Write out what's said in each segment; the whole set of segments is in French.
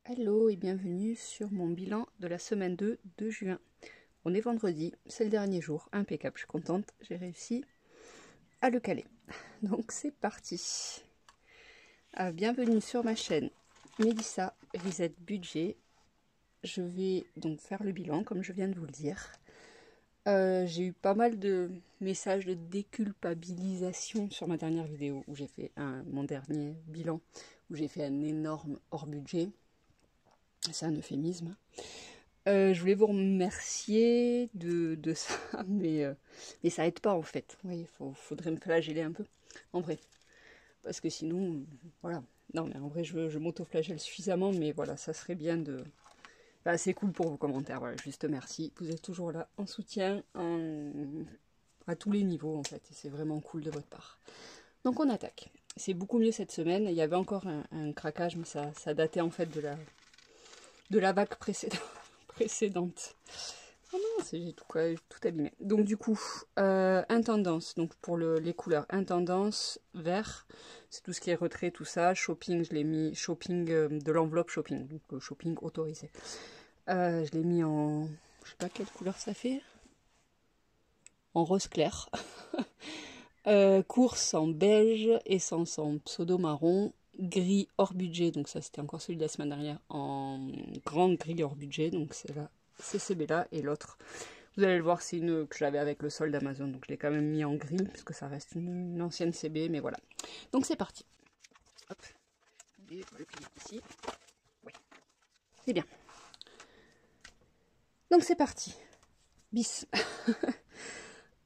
Hello et bienvenue sur mon bilan de la semaine 2 de juin. On est vendredi, c'est le dernier jour, impeccable, je suis contente, j'ai réussi à le caler. Donc c'est parti. Bienvenue sur ma chaîne Mélissa Reset Budget. Je vais donc faire le bilan comme je viens de vous le dire. J'ai eu pas mal de messages de déculpabilisation sur ma dernière vidéo où j'ai fait mon dernier bilan, où j'ai fait un énorme hors budget. C'est un euphémisme. Je voulais vous remercier de ça, mais ça aide pas en fait. Oui, faudrait me flageller un peu, en vrai. Parce que sinon, voilà. Non, mais en vrai, je m'auto-flagelle suffisamment, mais voilà, ça serait bien de... Enfin, c'est cool pour vos commentaires, voilà, juste merci. Vous êtes toujours là en soutien, à tous les niveaux en fait, et c'est vraiment cool de votre part. Donc on attaque. C'est beaucoup mieux cette semaine. Il y avait encore un craquage, mais ça datait en fait de la vague précédente. Oh non, j'ai tout abîmé. Donc du coup, intendance, donc pour les couleurs, intendance, vert, c'est tout ce qui est retrait, tout ça. Shopping, je l'ai mis, shopping de l'enveloppe shopping, donc shopping autorisé. Je l'ai mis en, je sais pas quelle couleur ça fait, en rose clair. Course en beige, essence en pseudo marron, gris hors budget, donc ça c'était encore celui de la semaine dernière, en grand gris hors budget, donc c'est là, c'est CB-là, et l'autre, vous allez le voir, c'est une que j'avais avec le solde d'Amazon, donc je l'ai quand même mis en gris, parce que ça reste une ancienne CB, mais voilà. Donc c'est parti. Hop, et le plier ici. Oui, c'est bien. Donc c'est parti. Bis.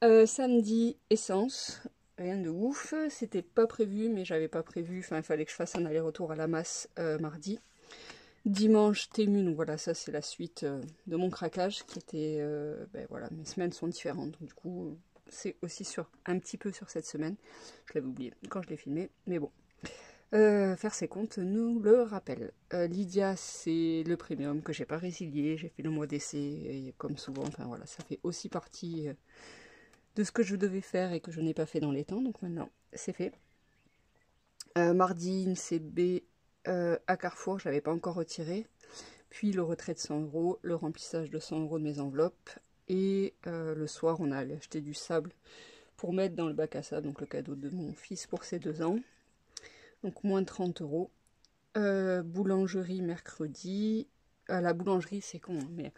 Samedi, essence. Rien de ouf, c'était pas prévu, mais j'avais pas prévu, enfin il fallait que je fasse un aller-retour à la masse mardi. Dimanche, Tému, donc voilà, ça c'est la suite de mon craquage, qui était, ben voilà, mes semaines sont différentes, donc du coup c'est aussi un petit peu sur cette semaine, je l'avais oublié quand je l'ai filmé, mais bon. Faire ses comptes nous le rappelle. Lydia, c'est le premium que j'ai pas résilié, j'ai fait le mois d'essai, et comme souvent, enfin voilà, ça fait aussi partie de ce que je devais faire et que je n'ai pas fait dans les temps, donc maintenant c'est fait. Mardi, une CB à Carrefour, je l'avais pas encore retiré, puis le retrait de 100 €, le remplissage de 100 € de mes enveloppes, et le soir on a allé acheter du sable pour mettre dans le bac à sable, donc le cadeau de mon fils pour ses 2 ans, donc moins 30 €. Boulangerie mercredi. À la boulangerie, c'est con, hein, mais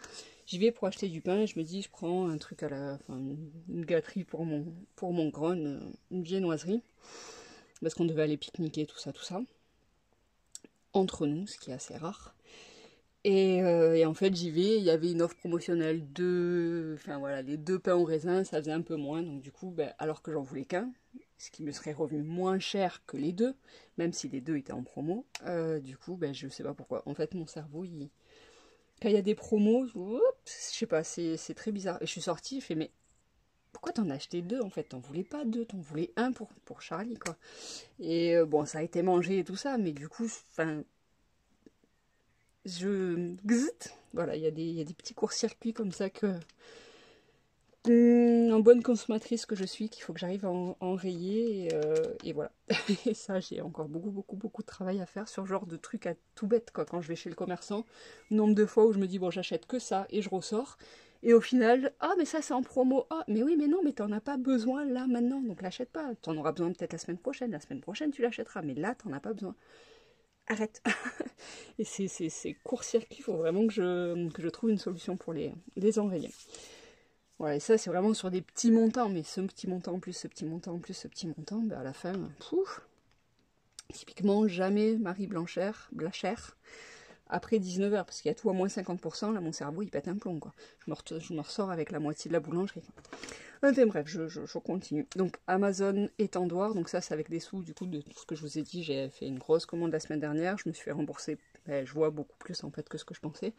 j'y vais pour acheter du pain et je me dis, je prends un truc enfin, une gâterie pour mon grand, une viennoiserie, parce qu'on devait aller pique-niquer, tout ça, entre nous, ce qui est assez rare. Et en fait, j'y vais, il y avait une offre promotionnelle enfin voilà, les 2 pains au raisin, ça faisait un peu moins, donc du coup, ben, alors que j'en voulais qu'un, ce qui me serait revenu moins cher que les 2, même si les 2 étaient en promo, du coup, ben, je sais pas pourquoi. En fait, mon cerveau, quand il y a des promos, je sais pas, c'est très bizarre. Et je suis sortie, je fais, mais pourquoi t'en as acheté 2 en fait? T'en voulais pas 2, t'en voulais un pour Charlie, quoi. Et bon, ça a été mangé et tout ça, mais du coup, enfin, voilà, il y a des petits courts-circuits comme ça que... en bonne consommatrice que je suis, qu'il faut que j'arrive à enrayer, et voilà. Et ça, j'ai encore beaucoup de travail à faire sur ce genre de trucs à tout bête, quoi. Quand je vais chez le commerçant, nombre de fois où je me dis, bon, j'achète que ça, et je ressors, et au final, ah, mais ça, c'est en promo, ah, mais oui, mais non, mais t'en as pas besoin là, maintenant, donc l'achète pas. T'en auras besoin peut-être la semaine prochaine, tu l'achèteras, mais là, t'en as pas besoin. Arrête. Et ces courts-circuits, il faut vraiment que je trouve une solution pour les enrayer. Voilà, et ça, c'est vraiment sur des petits montants, mais ce petit montant en plus, ce petit montant en plus, ce petit montant, ben à la fin, pouf. Typiquement, jamais Marie Blachère, après 19h, parce qu'il y a tout à moins 50%, là, mon cerveau, il pète un plomb, quoi. Je me ressors avec la moitié de la boulangerie. Enfin bref, je continue. Donc, Amazon étendoir, donc ça, c'est avec des sous, du coup, de tout ce que je vous ai dit, j'ai fait une grosse commande la semaine dernière, je me suis fait rembourser, ben, je vois beaucoup plus, en fait, que ce que je pensais.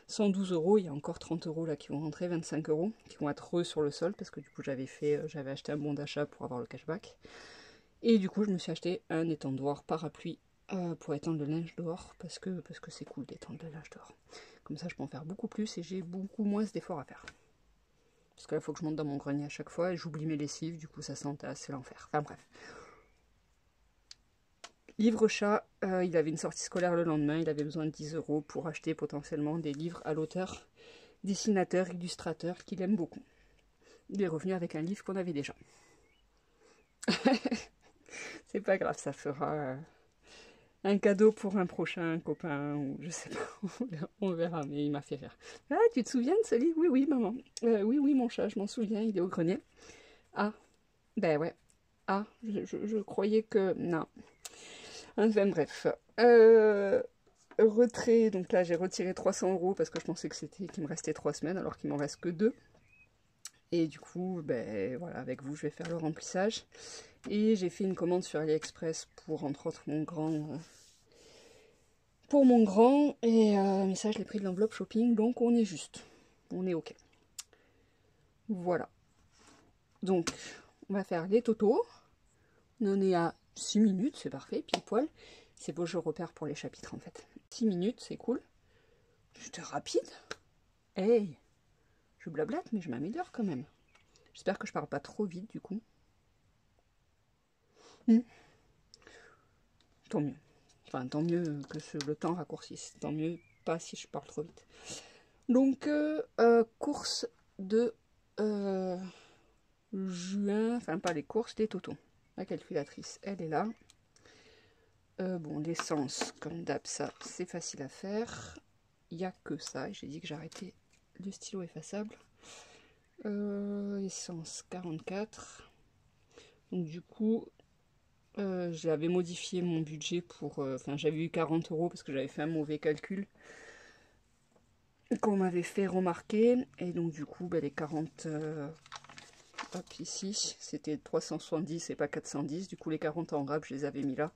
112 €, il y a encore 30 € là qui vont rentrer, 25 € qui vont être sur le sol parce que du coup j'avais acheté un bon d'achat pour avoir le cashback. Et du coup je me suis acheté un étendoir parapluie pour étendre le linge dehors parce que c'est cool d'étendre le linge dehors. Comme ça je peux en faire beaucoup plus et j'ai beaucoup moins d'efforts à faire. Parce que là il faut que je monte dans mon grenier à chaque fois et j'oublie mes lessives, du coup ça s'entasse, c'est l'enfer. Enfin bref. livre chat, il avait une sortie scolaire le lendemain, il avait besoin de 10 € pour acheter potentiellement des livres à l'auteur, dessinateur, illustrateur, qu'il aime beaucoup. Il est revenu avec un livre qu'on avait déjà. C'est pas grave, ça fera un cadeau pour un prochain copain, ou je sais pas, on verra, mais il m'a fait rire. Ah, tu te souviens de ce livre? Oui, oui, maman. Oui, oui, mon chat, je m'en souviens, il est au grenier. Ah, ben ouais. Ah, je croyais que... Non. Enfin bref. Retrait, donc là j'ai retiré 300 € parce que je pensais que qu'il me restait 3 semaines alors qu'il m'en reste que 2. Et du coup, ben voilà, avec vous je vais faire le remplissage. Et j'ai fait une commande sur AliExpress pour entre autres mon grand... pour mon grand, et mais ça je l'ai pris de l'enveloppe shopping, donc on est juste. On est ok. Voilà. Donc, on va faire les totaux. On en est à 6 minutes, c'est parfait, pile poil. C'est beau, je repère pour les chapitres en fait. 6 minutes, c'est cool. C'était rapide. Hey, je blablate, mais je m'améliore quand même. J'espère que je parle pas trop vite du coup. Tant mieux. Enfin, tant mieux que le temps raccourcisse. Tant mieux pas si je parle trop vite. Donc, course de juin, enfin pas les courses, les totaux. La calculatrice, elle est là. Bon, l'essence, comme d'hab, ça, c'est facile à faire. Il n'y a que ça. J'ai dit que j'arrêtais le stylo effaçable. Essence 44. Donc du coup, j'avais modifié mon budget pour... Enfin, j'avais eu 40 € parce que j'avais fait un mauvais calcul qu'on m'avait fait remarquer. Et donc du coup, ben, les 40... hop, ici, c'était 370 et pas 410. Du coup, les 40 en rab, je les avais mis là.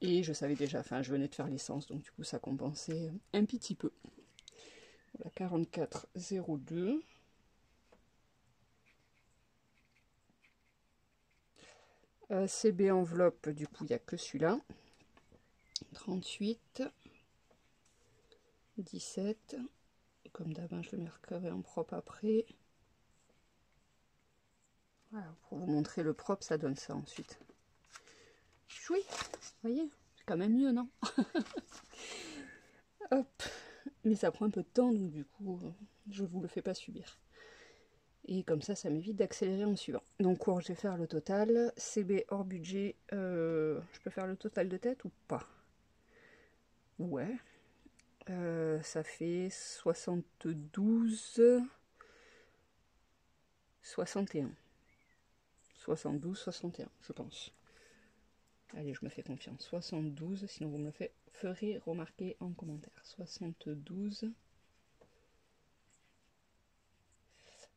Et je savais déjà, enfin, je venais de faire l'essence, donc du coup, ça compensait un petit peu. Voilà, 44,02. CB enveloppe, du coup, il n'y a que celui-là. 38. 17. Comme d'hab, je le marquerai en propre après. Voilà, pour vous montrer le propre, ça donne ça ensuite. Choui, vous voyez, c'est quand même mieux, non? Hop, mais ça prend un peu de temps, donc du coup, je vous le fais pas subir. Et comme ça m'évite d'accélérer en suivant. Donc, je vais faire le total. CB hors budget, je peux faire le total de tête ou pas? Ouais. Ça fait 72, 61. 72, 61, je pense. Allez, je me fais confiance. 72, sinon vous me le ferez remarquer en commentaire. 72,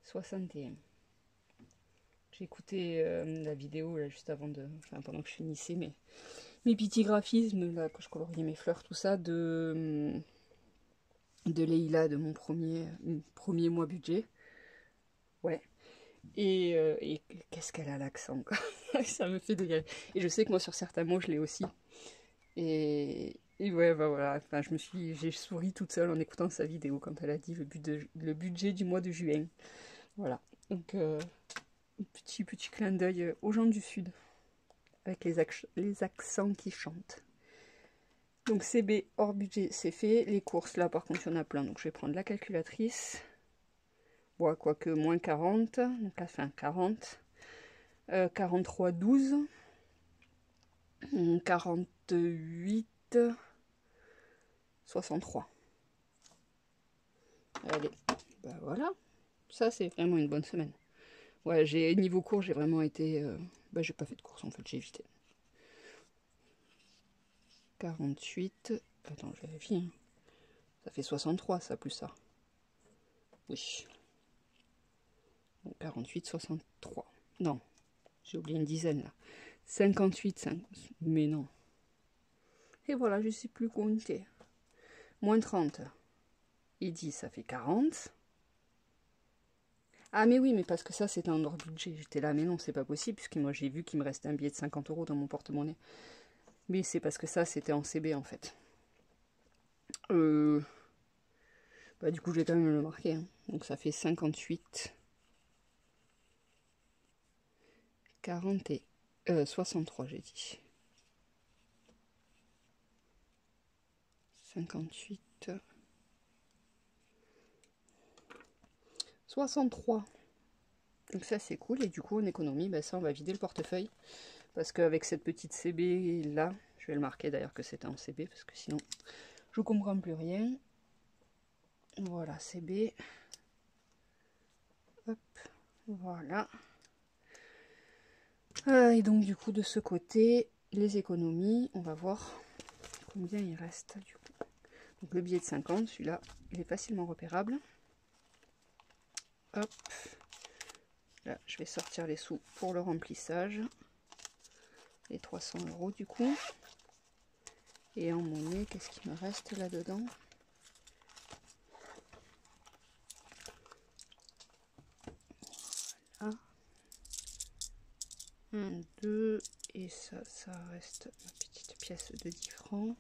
61. J'ai écouté la vidéo là, juste avant de... Enfin, pendant que je finissais mes petits graphismes, là, quand je coloriais mes fleurs, tout ça, de Leïla, de mon premier mois budget. Ouais. Et qu'est-ce qu'elle a l'accent, quoi. Ça me fait délirer. Et je sais que moi, sur certains mots, je l'ai aussi. Et ouais, bah voilà, enfin, j'ai souri toute seule en écoutant sa vidéo quand elle a dit le budget du mois de juin. Voilà. Donc, petit clin d'œil aux gens du Sud, avec les accents qui chantent. Donc CB hors budget, c'est fait. Les courses, là, par contre, il y en a plein. Donc, je vais prendre la calculatrice. Bon, quoique, moins 40. Donc là, fin 40. 43, 12. 48. 63. Allez, bah voilà. Ça, c'est vraiment une bonne semaine. Ouais, niveau cours, j'ai vraiment été... bah, j'ai pas fait de course, en fait, j'ai évité. 48... Attends, je vérifie. Hein. Ça fait 63, ça, plus ça. Oui. Donc, 48, 63. Non, j'ai oublié une dizaine, là. 58, 5... Mais non. Et voilà, je sais plus compter. Moins 30. Et 10, ça fait 40. Ah mais oui, mais parce que ça c'était un hors budget. J'étais là, mais non, c'est pas possible, puisque moi j'ai vu qu'il me restait un billet de 50 € dans mon porte-monnaie. Mais c'est parce que ça c'était en CB en fait. Bah du coup je vais quand même le marquer. Hein. Donc ça fait 58. 40 et 63 j'ai dit. 58, 63. Donc ça c'est cool, et du coup en économie, ben ça on va vider le portefeuille. Parce qu'avec cette petite CB là, je vais le marquer d'ailleurs que c'était en CB, parce que sinon je comprends plus rien. Voilà, CB. Hop, voilà. Et donc du coup de ce côté, les économies, on va voir combien il reste du coup. Donc le billet de 50, celui-là, il est facilement repérable. Hop, là je vais sortir les sous pour le remplissage. Les 300 € du coup. Et en monnaie, qu'est-ce qui me reste là-dedans? Voilà. 1, 2, et ça reste ma petite pièce de 10 francs.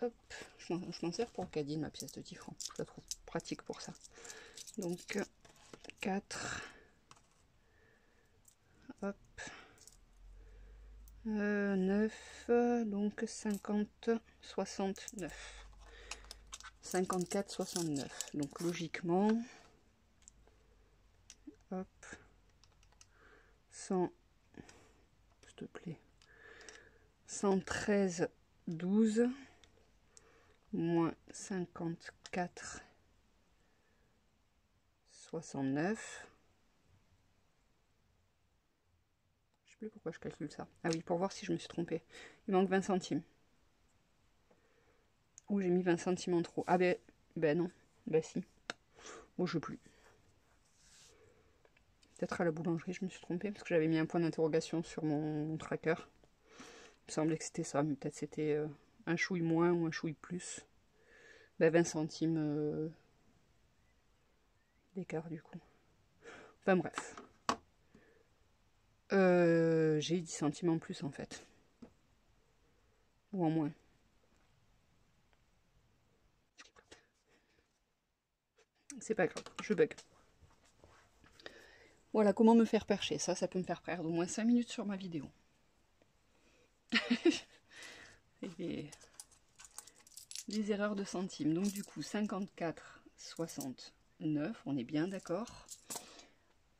Hop, je m'en sers pour le caddie, ma pièce de 10 francs. Je la trouve pratique pour ça. Donc 4. Hop. 9. Donc 50, 69. 54, 69. Donc logiquement, hop, 100, s'il te plaît, 113, 12, moins 54, 69. Je sais plus pourquoi je calcule ça. Ah oui, pour voir si je me suis trompée. Il manque 20 centimes. Ou j'ai mis 20 centimes en trop. Ah ben non. Ben si. Bon, je sais plus. Peut-être à la boulangerie, je me suis trompée parce que j'avais mis un point d'interrogation sur mon tracker. Il me semblait que c'était ça, mais peut-être c'était un chouille moins ou un chouille plus. Ben 20 centimes d'écart du coup. Enfin bref. J'ai 10 centimes en plus en fait. Ou en moins. C'est pas grave, je bug. Voilà comment me faire percher. Ça peut me faire perdre au moins 5 minutes sur ma vidéo. Et des erreurs de centimes. Donc du coup, 54, 69, on est bien d'accord.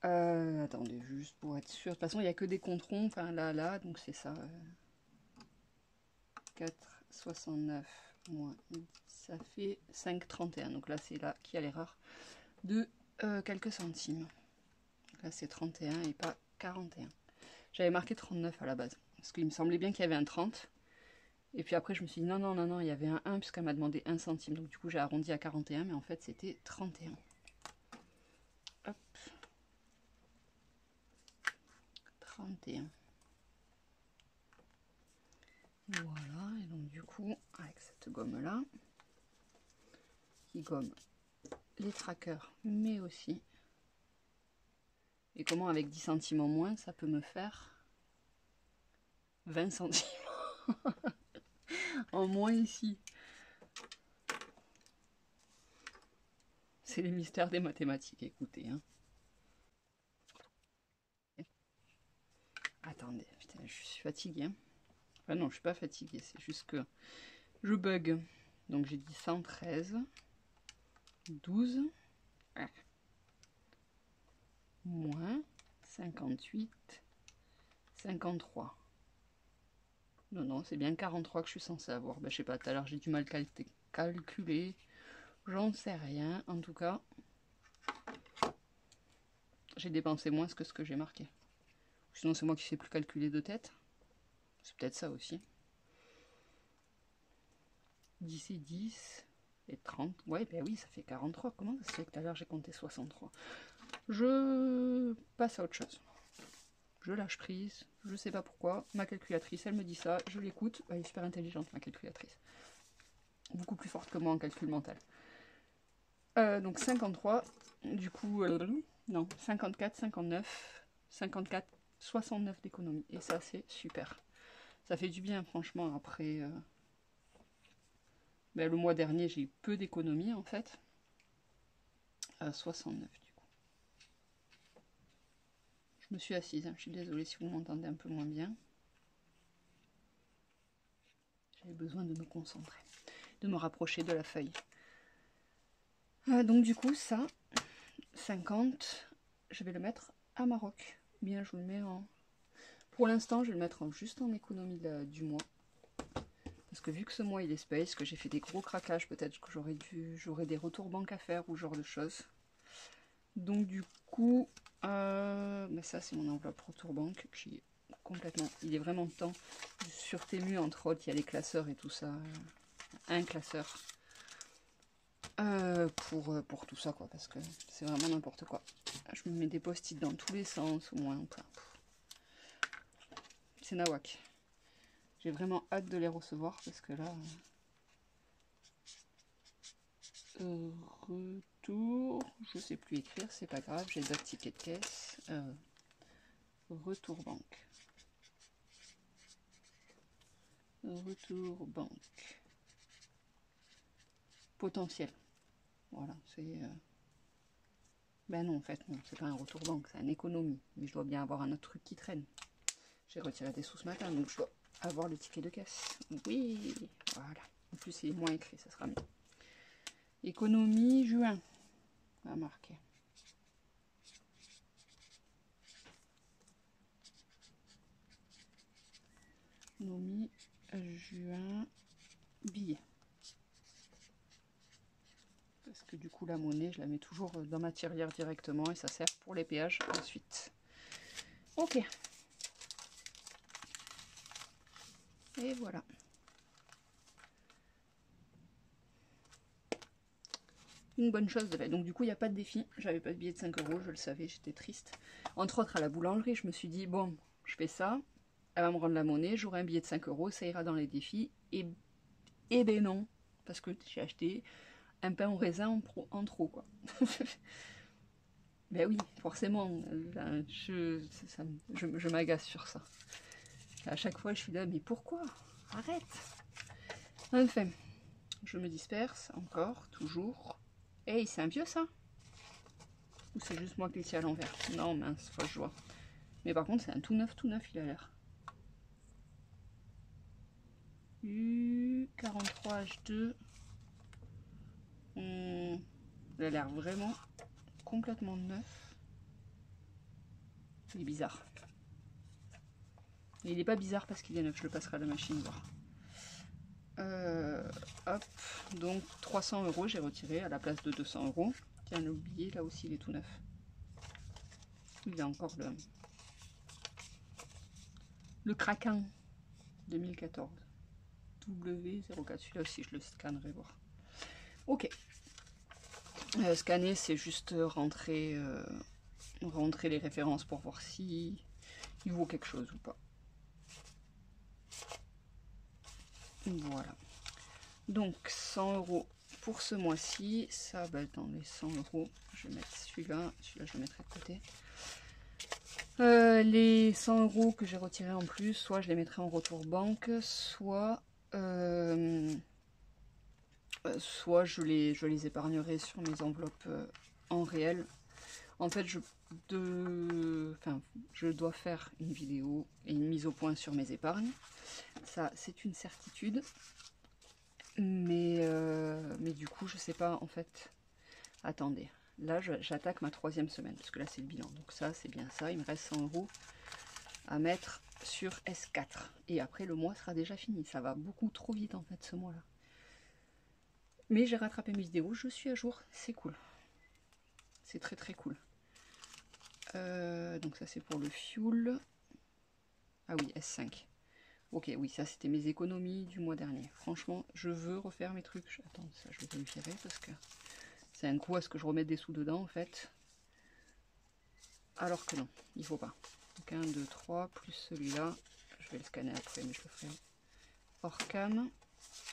Attendez, juste pour être sûr. De toute façon, il n'y a que des comptes ronds. Enfin, là, donc c'est ça. 4, 69, moins 10, ça fait 5, 31. Donc là, c'est là qu'il y a l'erreur de quelques centimes. Donc là, c'est 31 et pas 41. J'avais marqué 39 à la base. Parce qu'il me semblait bien qu'il y avait un 30. Et puis après, je me suis dit non, il y avait un 1 puisqu'elle m'a demandé 1 centime. Donc du coup, j'ai arrondi à 41, mais en fait, c'était 31. Hop. 31. Voilà, et donc du coup, avec cette gomme-là, qui gomme les trackers, mais aussi... Et comment avec 10 centimes en moins, ça peut me faire 20 centimes en moins ici. C'est les mystères des mathématiques, écoutez. Hein. Attendez, putain, je suis fatiguée. Hein. Enfin non, je suis pas fatiguée, c'est juste que je bug. Donc j'ai dit 113, 12, moins 58, 53. Non, c'est bien 43 que je suis censée avoir. Ben, je sais pas, tout à l'heure j'ai du mal calculer. J'en sais rien. En tout cas, j'ai dépensé moins que ce que j'ai marqué. Sinon, c'est moi qui sais plus calculer de tête. C'est peut-être ça aussi. 10 et 10 et 30. Ouais, ben oui, ça fait 43. Comment ça se fait que tout à l'heure j'ai compté 63? Je passe à autre chose. Je lâche prise. Je sais pas pourquoi. Ma calculatrice, elle me dit ça. Je l'écoute. Elle est super intelligente, ma calculatrice. Beaucoup plus forte que moi en calcul mental. Donc 53. Du coup, non, 54, 59, 54, 69 d'économie. Et ça, c'est super. Ça fait du bien, franchement, après... Ben, le mois dernier, j'ai eu peu d'économies, en fait. 69, du coup. Je me suis assise, hein. Je suis désolée si vous m'entendez un peu moins bien. J'avais besoin de me concentrer, de me rapprocher de la feuille. Donc du coup, ça, 50, je vais le mettre à Maroc. Bien, je vous le mets en... Pour l'instant, je vais le mettre juste en économie du mois. Parce que vu que ce mois il est space, que j'ai fait des gros craquages, peut-être que j'aurais des retours banque à faire ou ce genre de choses. Donc du coup, ça c'est mon enveloppe retour banque qui est complètement... Il est vraiment temps. Sur Temu, entre autres, il y a les classeurs et tout ça. Un classeur. Pour tout ça, quoi, parce que c'est vraiment n'importe quoi. Je me mets des post-it dans tous les sens, au moins. C'est nawak. J'ai vraiment hâte de les recevoir, parce que là... retour... Je sais plus écrire, c'est pas grave, j'ai d'autres tickets de caisse. Retour banque. Retour banque. Potentiel. Voilà, c'est... Ben non, en fait, non, c'est pas un retour banque, c'est une économie. Mais je dois bien avoir un autre truc qui traîne. J'ai retiré des sous ce matin, donc je dois avoir le ticket de caisse. Oui, voilà. En plus, il est moins écrit, ça sera mieux. Économie, juin. On va marquer. Économie, juin, billet. Parce que du coup, la monnaie, je la mets toujours dans ma tirelire directement et ça sert pour les péages ensuite. Ok. Et voilà. Une bonne chose de fait. Donc du coup, il n'y a pas de défi. J'avais pas de billet de 5 €, je le savais, j'étais triste. Entre autres, à la boulangerie, je me suis dit, bon, je fais ça, elle va me rendre la monnaie, j'aurai un billet de 5 €, ça ira dans les défis. Et ben non, parce que j'ai acheté un pain au raisin en trop, quoi. Ben oui, forcément, là, je m'agace sur ça. À chaque fois, je suis là, mais pourquoi? Arrête! Enfin, je me disperse encore, toujours. Hey, c'est un vieux ça? Ou c'est juste moi qui le tiens à l'envers? Non, mince, faut que je vois. Mais par contre, c'est un tout neuf, il a l'air. U43 H2. Il a l'air vraiment complètement neuf. Il est bizarre. Mais il n'est pas bizarre parce qu'il est neuf, je le passerai à la machine voir. Hop, donc 300 €, j'ai retiré à la place de 200 €. Tiens, le billet, là aussi, il est tout neuf. Il a encore le craquin 2014. W04, celui-là aussi, je le scannerai voir. Ok. Scanner, c'est juste rentrer les références pour voir si il vaut quelque chose ou pas. Voilà. Donc 100 € pour ce mois-ci. Ça va être dans les 100 €. Je vais mettre celui-là. Celui-là, je le mettrai de côté. Les 100 € que j'ai retirés en plus, soit je les mettrai en retour banque, soit je les épargnerai sur mes enveloppes en réel. En fait, je dois faire une vidéo et une mise au point sur mes épargnes. Ça, c'est une certitude. Mais du coup, je sais pas, en fait... Attendez, là, j'attaque ma 3e semaine, parce que là, c'est le bilan. Donc ça, c'est bien ça. Il me reste 100 € à mettre sur S4. Et après, le mois sera déjà fini. Ça va beaucoup trop vite, en fait, ce mois-là. Mais j'ai rattrapé mes vidéos, je suis à jour. C'est cool. C'est très, très cool. Donc ça, c'est pour le fuel. Ah oui, S5. Ok, oui, ça, c'était mes économies du mois dernier. Franchement, je veux refaire mes trucs. Attends, ça, je vais le virer parce que c'est un coup à ce que je remette des sous dedans, en fait. Alors que non, il faut pas. Donc 1, 2, 3, plus celui-là. Je vais le scanner après, mais je le ferai hors cam.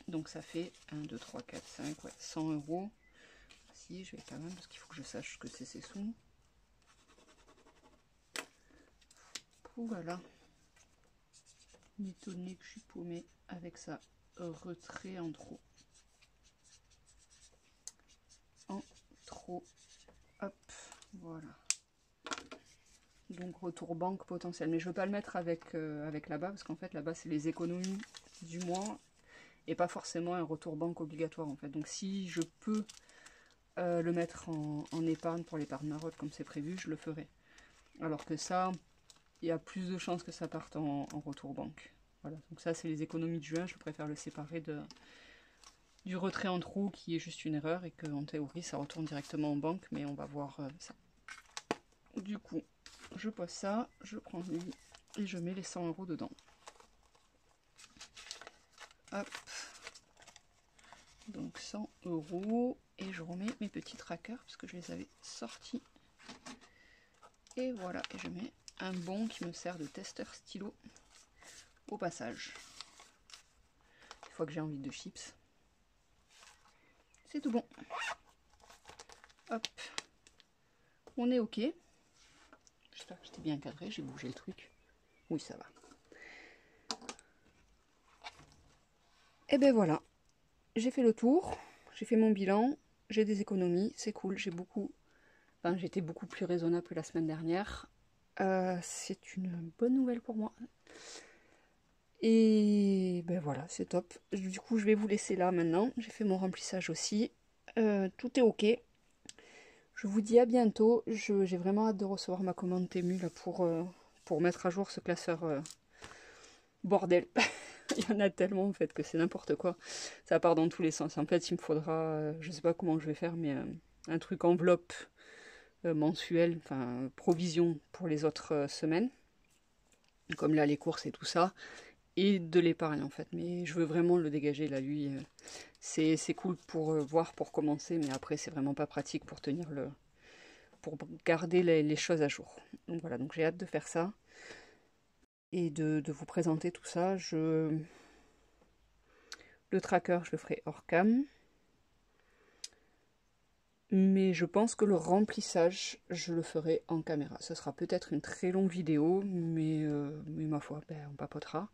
Donc ça fait 1, 2, 3, 4, 5, ouais, 100 €. Si, je vais quand même, parce qu'il faut que je sache que c'est ces sous. Voilà. M'étonner que je suis paumée avec ça. Retrait en trop. En trop. Hop, voilà. Donc retour banque potentiel. Mais je ne veux pas le mettre avec là-bas, parce qu'en fait là-bas c'est les économies du mois. et pas forcément un retour banque obligatoire en fait. Donc si je peux le mettre en épargne pour l'épargne Marotte comme c'est prévu, je le ferai. Alors que ça, il y a plus de chances que ça parte en retour banque. Voilà, donc ça c'est les économies de juin, je préfère le séparer du retrait en trou qui est juste une erreur et qu'en théorie ça retourne directement en banque, mais on va voir ça. Du coup, je pose ça, je prends lui et je mets les 100 € dedans. Hop. Donc 100 € et je remets mes petits trackers parce que je les avais sortis. Et voilà, et je mets un bon qui me sert de testeur stylo au passage. Une fois que j'ai envie de chips. C'est tout bon. Hop. On est ok. J'espère que j'étais bien encadré, j'ai bougé le truc. Oui, ça va. Et ben voilà. J'ai fait le tour. J'ai fait mon bilan. J'ai des économies. C'est cool. J'étais beaucoup plus raisonnable que la semaine dernière. C'est une bonne nouvelle pour moi. Et ben voilà, c'est top. Du coup, je vais vous laisser là maintenant. J'ai fait mon remplissage aussi. Tout est ok. Je vous dis à bientôt. J'ai vraiment hâte de recevoir ma commande Temu là, pour mettre à jour ce classeur bordel. Il y en a tellement en fait que c'est n'importe quoi. Ça part dans tous les sens. En fait, il me faudra, je sais pas comment je vais faire, mais un truc enveloppe mensuelle, enfin provision pour les autres semaines. Comme là, les courses et tout ça. Et de l'épargne en fait. Mais je veux vraiment le dégager là, lui. C'est cool pour voir, pour commencer, mais après, c'est vraiment pas pratique pour tenir pour garder les choses à jour. Donc voilà, donc j'ai hâte de faire ça et de vous présenter tout ça. Le tracker, je le ferai hors cam. Mais je pense que le remplissage, je le ferai en caméra. Ce sera peut-être une très longue vidéo, mais ma foi, ben, on papotera.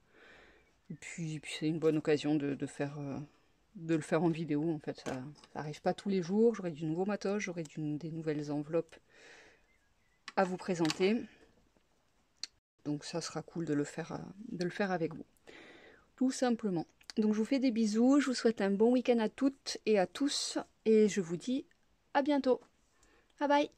Et puis c'est une bonne occasion de le faire en vidéo. En fait, ça n'arrive pas tous les jours. J'aurai du nouveau matos, j'aurai des nouvelles enveloppes à vous présenter. Donc ça sera cool de le faire avec vous. Tout simplement. Donc je vous fais des bisous, je vous souhaite un bon week-end à toutes et à tous. Et je vous dis à bientôt. Bye bye.